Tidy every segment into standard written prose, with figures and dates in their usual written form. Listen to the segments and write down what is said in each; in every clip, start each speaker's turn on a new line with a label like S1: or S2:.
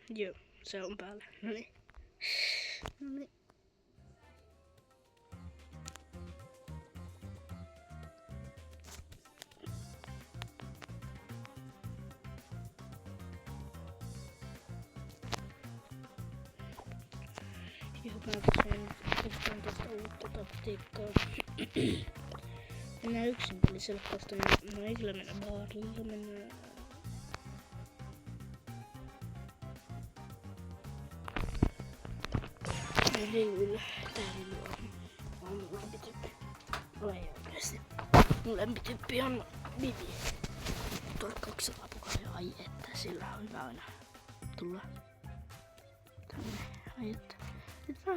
S1: Joo, se on päällä. Noniin. Noniin. Joo, mä testaan tästä uutta taktiikkaa. Mennään yksin peliselle kohta, niin ei kyllä mennä baarille, mennään... Revyllä. Täällä on mun lempityyppi. Ei oikeesti. Mun lempityyppi on Bibi. Torkkauksella pukalle. Ai että, sillä on hyvä aina tulla tänne. Ai että. Nyt mä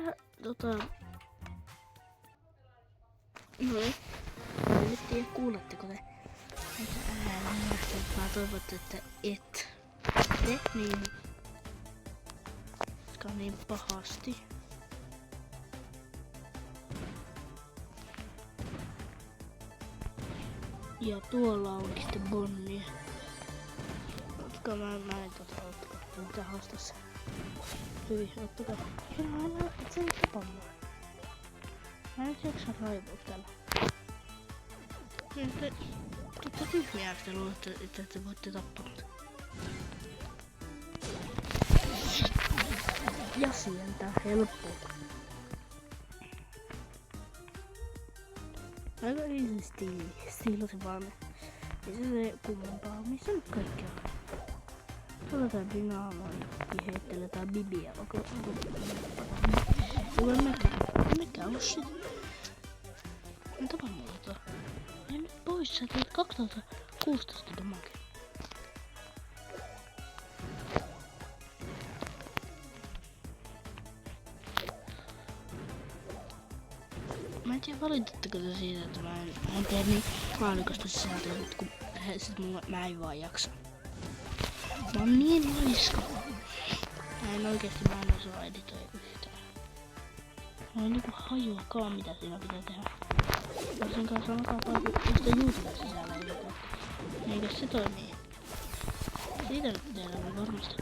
S1: Noin. Mä en nyt tiedä kuuletteko te mitä ääniä. Mä toivon, että et te niin. Koska on niin pahasti. Ja tuolla onkin sitten Bonnie. Ottakaa mä en ottakaa. Mä pitää haastaa se. Hyvin, ottakaa. Älä, et sä nyt tapa mua. Mä en jaksa raivua täällä. Te tyhmiä, että luulette, että te voitte tappaa mut. Ja sieltä helppoa. Aika easy stiili se vaan. Ei se kummempaa. Missä nyt kaikki on? Otetaan dynaamoja ja heitteletään Bibiä. Mikä on sit? Mä tapaan muuta. Ja nyt pois, sä teet 2016 damage. Mä en tiedä valitatteko te siitä, että mä en tee niin laadukasta sisältöä, kun mä en vaan jaksa. Mä oon niin laiska. Mä en osaa editoida yhtään. Mä en niinku hajuakaan mitä siinä pitää tehdä. Varsinkaan sanokaa josta YouTuben sisällä editoida. Eikä se toimii. Siitä nyt tehdään varmasti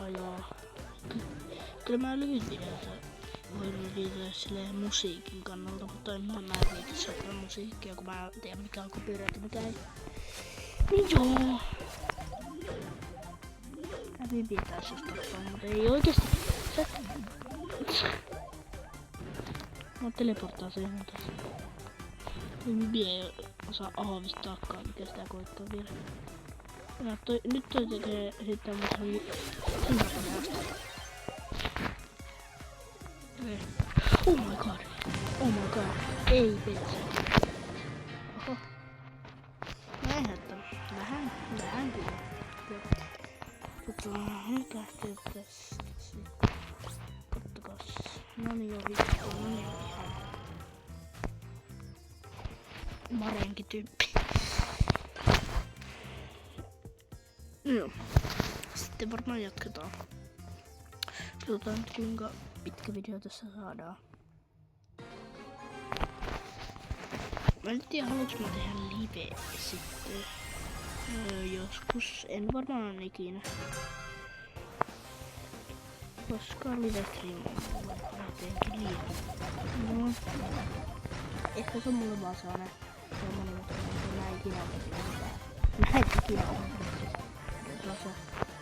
S1: ajaa. Kyllä mä lyhyt videota voin viitata silleen musiikin kannalta, mutta en mä viitä soittaa musiikkia, kun mä en tiedä mikä on copyright ja mikä ei. Niin joo. Bibi taas jos tappaa, mutta ei oikeesti. Mä teleporttaan siihen tässä. Bibi ei osaa aavistaakaan, mikä sitä koittaa vielä. Ja nyt toi tekee sitten tämmösen hintapaneasta. Oh my god. Oh my god. Ei petsi. Oho. No eihän tää. Vähän kyllä. Mikä tässä sitten? Kattokas. Noni on vittu. Noni on ihan Marenki tyyppi. Joo. Sitten varmaan jatketaan. Katsotaan nyt kuinka pitkä video tässä saadaan. Mä en tiedä haluanko mä tehdä live sitten. Joskus, en varmaan ikinä. Koska live-streamilla jotenkin liian. No. Ehkä se on mulle vaan sellainen juttu, että mä en ikinä ole mitään. Mä en ikinä ole tuossa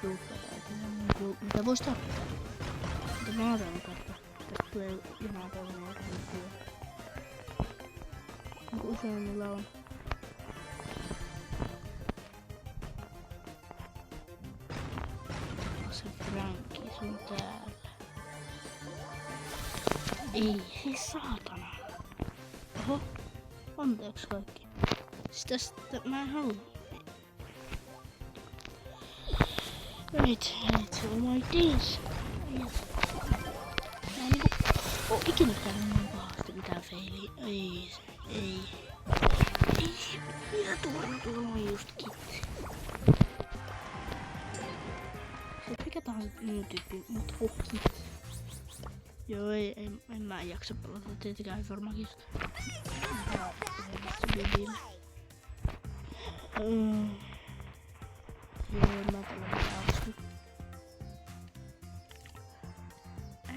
S1: juttuja. Mitä vois tarkoittaa? Mutta mä otan katsoa. Tästä tulee jonain päivänä jotain juttuja. Niinku useimmilla on. Se Frankki, se on täällä. Ei saatana. Oho. Anteeksi kaikki. Siis tästä mä en halua. Wait, oh my days. Mä en niinku oo ikinä käynyt niin pahasti mitään feiliä. Ei. Mitä tuolla on just kitti. Se mikä tahansa muu tyyppi, mut kitti. Joo, en mä jaksa pelata tietenkään varmaankin. Joo, mä pelaan taas.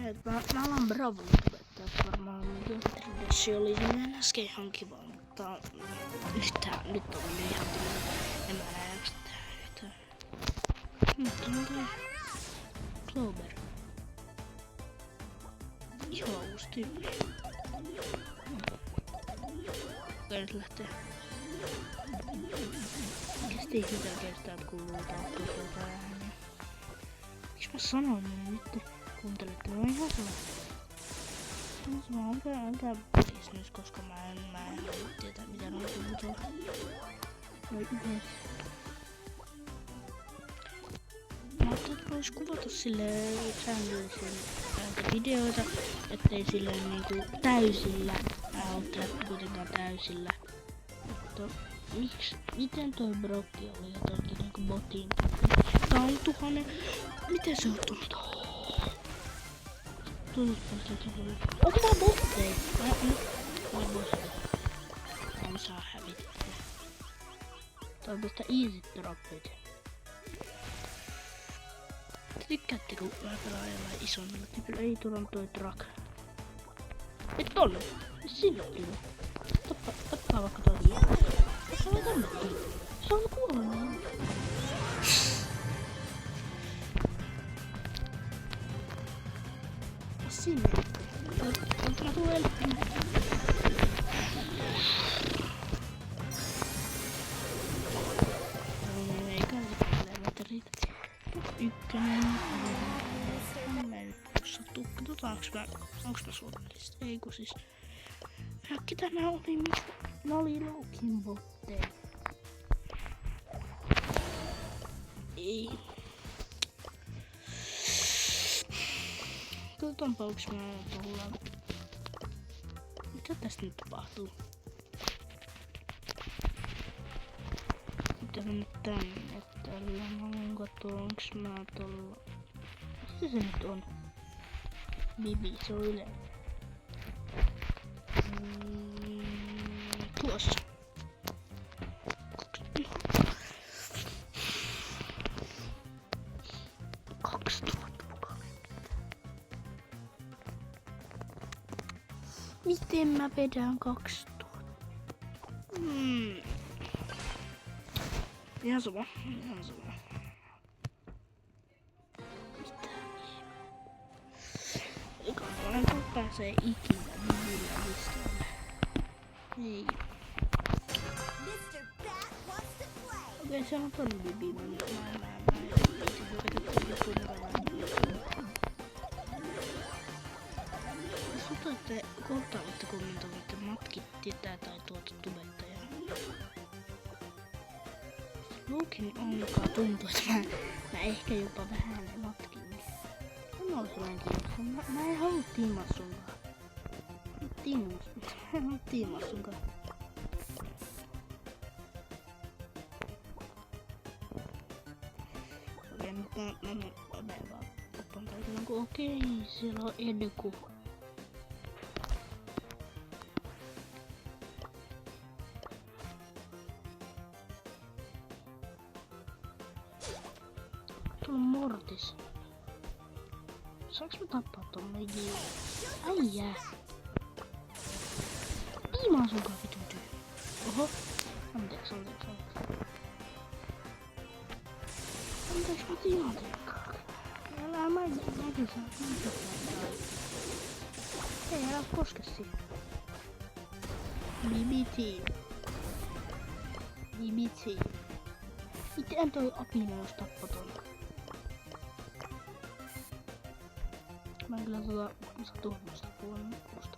S1: että mä alan Bravo YouTubettaa varmaan se oli semmoinen äsken ihan kiva, mutta nyt on mennyt ihan tämmönen, en mä enää jaksa tehdä yhtään. Nyt on toi Clover. Ihan uusi tyyppi. Okei, nyt lähtee. Kesti mitä kestää, että kuuluu tappaa ääniä. Miks mä sanoin nyt? Kuuntelette, mä ihan sellainen. Älkää business, koska mä en halua tietää mitä noin puhutaan. No yhdessä. Mä ajattelin, että vois kuvata silleen säännöllisen näitä videoita, ettei silleen niinku täysillä. Mä oon tehty kuitenkaan täysillä. Mutta miten toi Brokki oli jotenkin niinku botiin? Tää on 1000. Miten se on tullut? Onko tää botteja? Mä en saa hävittää. Tää on tosta easy dropit. Tykkäätte kun mä pelaan jollain isommilla tyypillä? Ei tuolla on toi truck. Et on! Sinne on kiva. Tappaa vaikka toi vielä. Tässä on tämmöinen. Se on kuollut. Sinne. Mä tuun elpymään. Ei kannata riitä. Ykkönen. Mä en satu. Onks mä suomalista? Ei kun siis. Ketä nää oli? Nää oli Lokin botteja. Ei. Katsotaanpa onks mä tuolla. Mitä tästä nyt tapahtuu? Mitä mä nyt tänne tällä? Mä voin katsoa onks mä tuolla. Mistä se nyt on? Bibi, se on yleensä. Tuossa. 2000 mukaan. Miten mä vedän 2000? Ihan sama. Mitä? Eikä mä pääsee ikinä millään listalle. Ei. Okei, se on ton Bibi. Mä jos otatte kohta olette kommentoitte matkit tietää tai tuota tubettajaa. Luukin onkaan tuntuu, että mä ehkä jopa vähän matkin. Mä oon sellainen kiinnostunut. Mä en halua tiimaa sunkaan. Mä en halua tiimaa sunkaan. Okei, nyt mä menen vaan oppaan paikalle. Okei, siellä on Edku. Tuolla on Mortis. Saanko mä tappaa ton Megin? Äijää! Tiimaa sunkaan vitun tyy. Oho. Anteeksi. Anteeksi mä tiimaan teikkaan. Älä mäkin saa tiimaa. Ei älä koske siihen. BBT. Miten toi apina jos tappo ton? Mä en kyllä Saturnasta puolusta.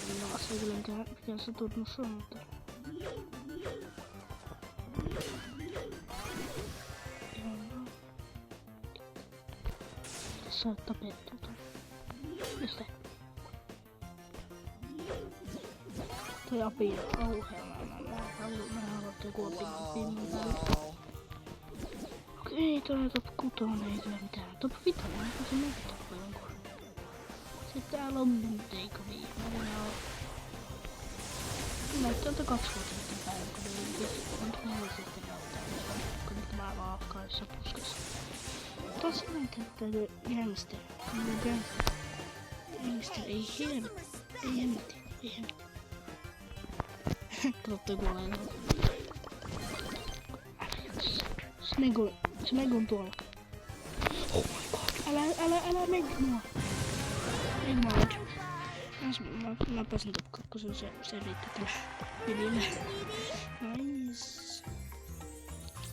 S1: En ole se kyllä mikään Saturnus on, mutta... Tässä on tapettu ton. Mistä? Toi apina kauheana. Mä haluan joku apina. Okei, toi top 6 ei kyllä mitään. Top 5 on se näkyy tappa jonkun. Sitten täällä on Bunteiko viimeinen on. Näyttää 2 vuotta sitten päivän, kun ne on sitten näyttää. Kun nyt mä vaan afkaissa puskassa. on silleen täytyy gangster. Gangster, ei hemmetti. Kato toi kuolee. Sneg on tuolla. Oh my god. Älä mene mua. Ei maad. Mä pääsin top 2, se riittää tällä videolle. Nice.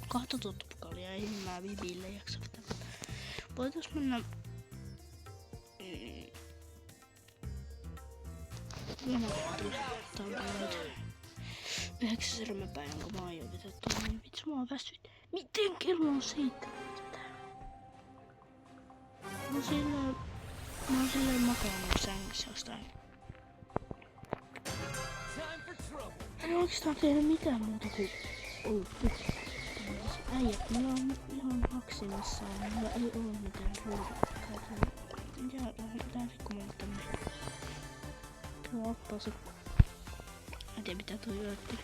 S1: 2 tuttupukalia, ei mä vibille jaksa vetää. Voitais mennä... Tavoit. 9 särmäpäin, jonka mä oon jo vetetty, niin vitsi mua väsyt. Miten kello on 7? Mä oon silleen makaanut sängyssä jostain. En oikeastaan tehnyt mitään muuta kuin ollut äijät. Mulla on ihan maksimissaan. Mulla ei oo mitään ruuduttakaa. Ja lähdetään rikkomaan tänne. Tuo ottaa se. Mä en tiedä mitä toi yötti.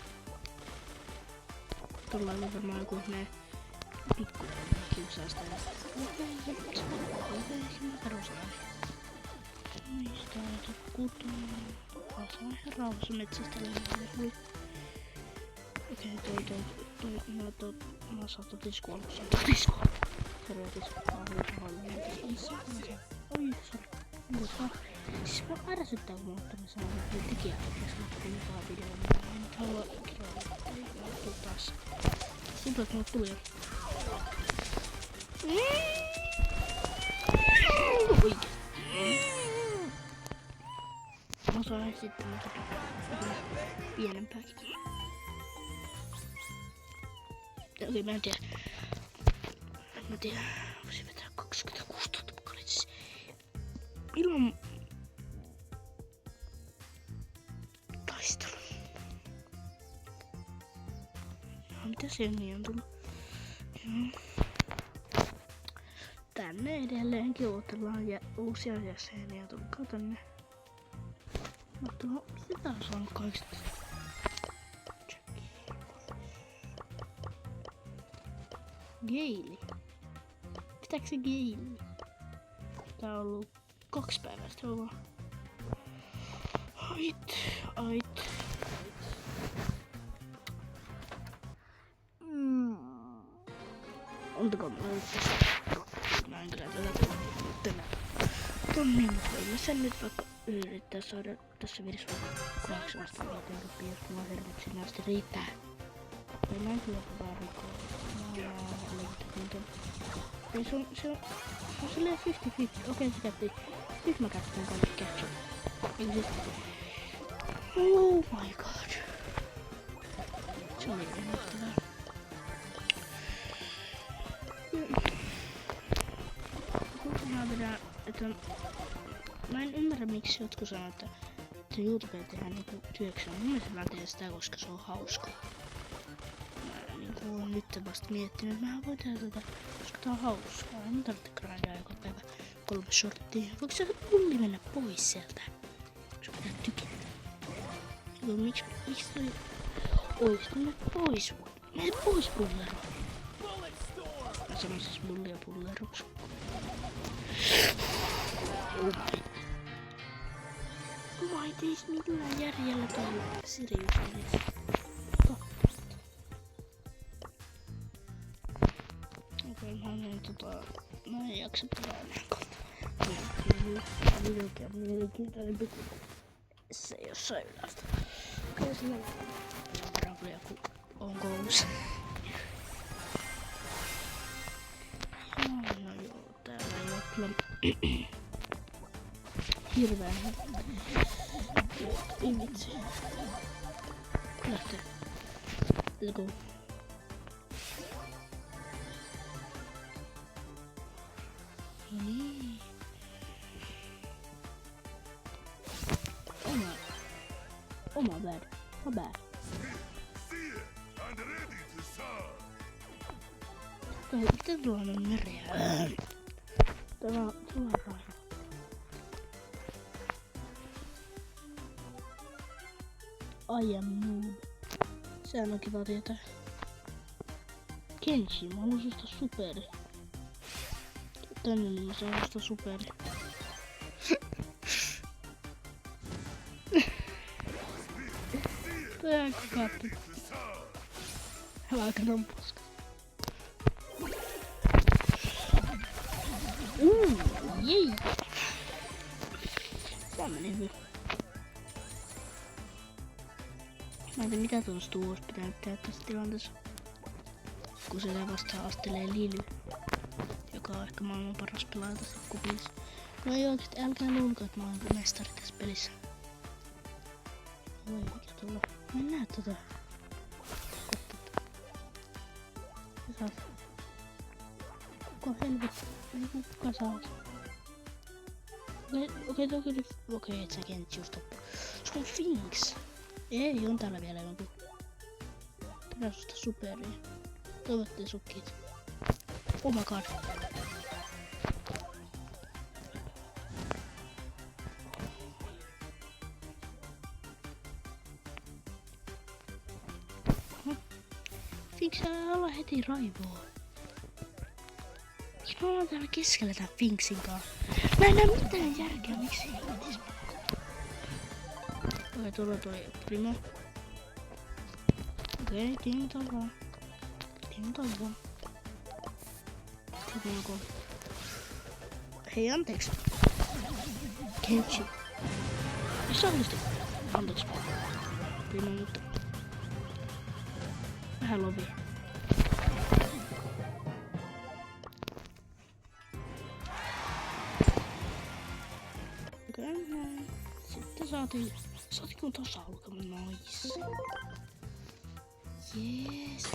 S1: Tuolla oli varmaan joku ne pikku kiusaa sitä. Okei, mä perustaan. Mistä on kutoon? Se on ihan rauhassa metsästä lennellä. Okei, mä saatan tiskualla. Terveetis. Oi, sori. Siis mä ärsyttää, kun mä ottelen sellainen tekijä, jos mä ottelen jotain videoa. Mä en nyt halua kirjoittaa. Ei mä tuu taas. Tuntuu, että mä tuli. Oikein. Mä saan sitten pienempääkin. Okei, mä en tiedä. Voisin vetää 26 tuttupukalit. Siis ilman taistelun. Mitä jengiä on tullut? Tänne edelleenkin odotellaan uusia jäseniä. Tulkaa tänne. Mutta no, sitä on saanut kaikista. Geili. Pitääkö se geili? Tää on ollut 2 päivää sitten vaan. Ait. Ontako mä yrittäisin? Mä en kyllä tätä tonnin, mutta ei mä sen nyt vaikka yrittää saada tässä videossa 8 vuoteen ruppia, jos mulla hervotsin asti riittää. Ei mä en kyllä vaan rikkoa. Ei se on silleen 50-50. Okei, se käytti. Nyt mä käytän kaikkea. Eikö se? Oh my god. Se oli yllättävää. Mä vedän, että mä en ymmärrä miksi jotkut sanoo, että YouTubea tehdään niinku työkseen. Mun mielestä mä teen sitä, koska se on hauskaa. Mä oon nyt vasta miettinyt, että mä voin tehdä tätä, koska tää on hauskaa. En tarvitse grindaa joka päivä 3 shorttia. Voiko se pulli mennä pois sieltä? Se pitää tykätä. Miksi toi oikeesti mene pois? Mene pois pullero. Mä sanon siis mullia pulleruksi. Mä ei teis millään järjellä toi Sirius. Okei, mä en jaksa pelaa enää kohta. Videokin on mielenkiintoinen pitu. Se jossain ylästä. Okei, sillä on joku on koulussa. No joo, täällä ei oo kyllä hirveen. Ei vitsi. Lähtee. Let's go. Niin. Oh my bad. My bad. Miten tuolla on meriä? Tuolla on raiva. I am noob. Sehän on kiva tietää. Kenshi, mä haluan susta superi. Tänne niin mä saan sitä superi. Tää on kattu. Laakeron paska. Jei! Tää meni hyvin. Mä en tiedä mitä tuosta uus pitää tehdä tässä tilanteessa. Kun se vastaan astelee Lily. Joka on ehkä maailman paras pelaaja tässä kupissa. No ei oikeesti, älkää luulko, että mä oon mestari tässä pelissä. Voi mikä tuolla. Mä en näe tota. Saat. Kuka helvetti? Ei kuka saa. Okei, et sä kent just oppu. Se on Finks. Ei, on täällä vielä jonkun. Tänään susta superia. Toivottavasti sukkit. Oh my god. Finks älä olla heti raivoa. Mä oon täällä keskellä tän Finksin kaa. Mä en näe mitään järkeä, miksi ei otis. Okei, tuolla tuli Primo. Okei, tiimi tavallaan. Sitten onko... Hei, anteeksi. Kenshi. Missä onnistu? Anteeksi. Primo, mutta... Vähän lovi. Okei, näin. Sitten saatiin kun tasaulkama, nice. Jees.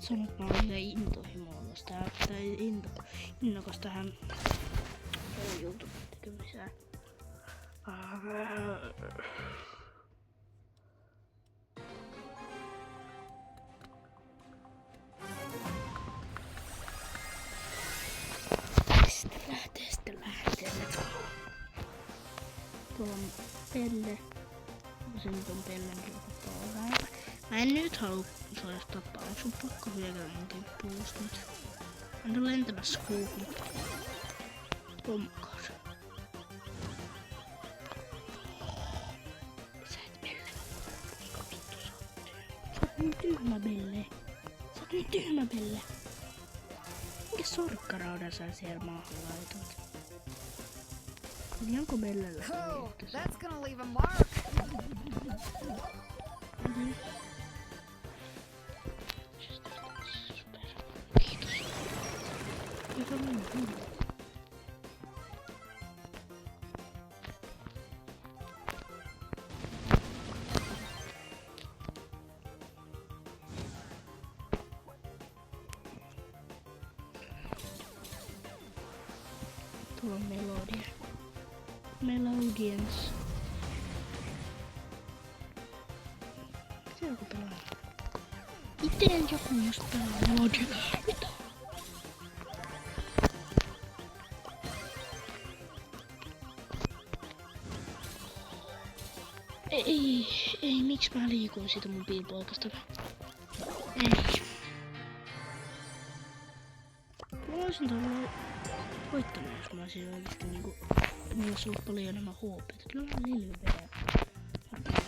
S1: Sanon, että mä oon liian intohimoillas tai innokas tähän YouTube tekemiseen. Sitten lähtee. Tuolla on Pelle. Se nyt on Pellen kilpailua. Mä en nyt halua saada tappaa. Onko sun pakko hyökätä mun kimppuusta nyt? Mä en oo lentämässä kuuhun. Oh my god. Sä et Pelle. Mikä vittu sä oot? Sä oot niin tyhmä Pelle. Mikä sorkkaraudan sä siellä maahan laitat? Onko Bellellä se liittyy?
S2: That's gonna leave a mark.
S1: Kiitos. Joka muu. Tuolla on Melodians. Mitä joku pelaa? Miten joku just pelaa Melodians? Mitä? Ei, miksi mä liikuin siitä mun piipoikasta? Ei. Mä olisin tuolla voittanut, jos mä olisin oikeesti niinku... Mulla olisi ollut paljon enemmän HP:tä. Kyllä mä Lily vielä.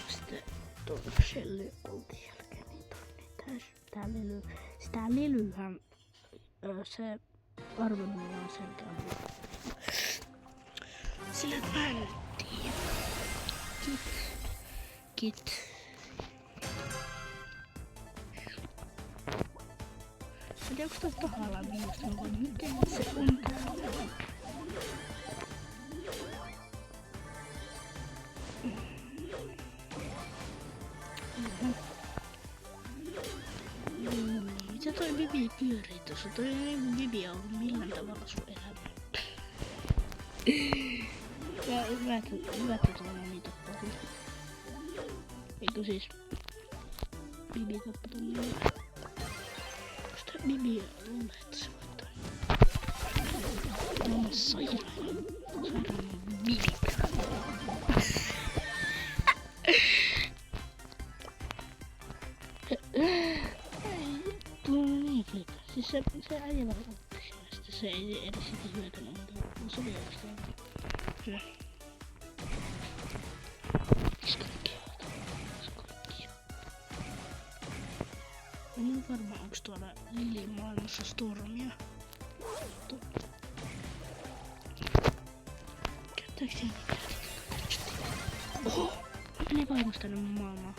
S1: Sitten tuolta Shelly-ultin jälkeen niin sitä Lilyhän se arvonimi on selkeä. Sillä et mä en tiedä. Kit. Mä tiedä, onko toi tahallaan minusta, vai miten se on täällä? Mitä toi Bibi pyörii tossa? Toi ei niinku Bibi on ollut millään tavalla sun elämä. Ja hyvä, että tuolla moni tappaa tulla. Eikö siis Bibi tappaa tulla? Onks tää Bibi luulee, että se voittaa? Mä oon sairaan Bibi. Ei, tuo on niin flippa. Siis se äijä vaan otti siinä. Sitten se ei edes sitä hyötynyt, mutta se oli oikeastaan hyvä. En ole varma, onks tuolla Lilin maailmassa Stormia. Käyttääks siellä mitään? Oho! Meni vahingossa tänne mun maailmaan.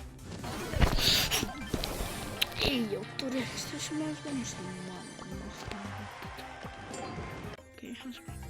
S1: Ei oo todellisesti, jos mä ois mennyt sinne maailmaan. Okei, ihan sama.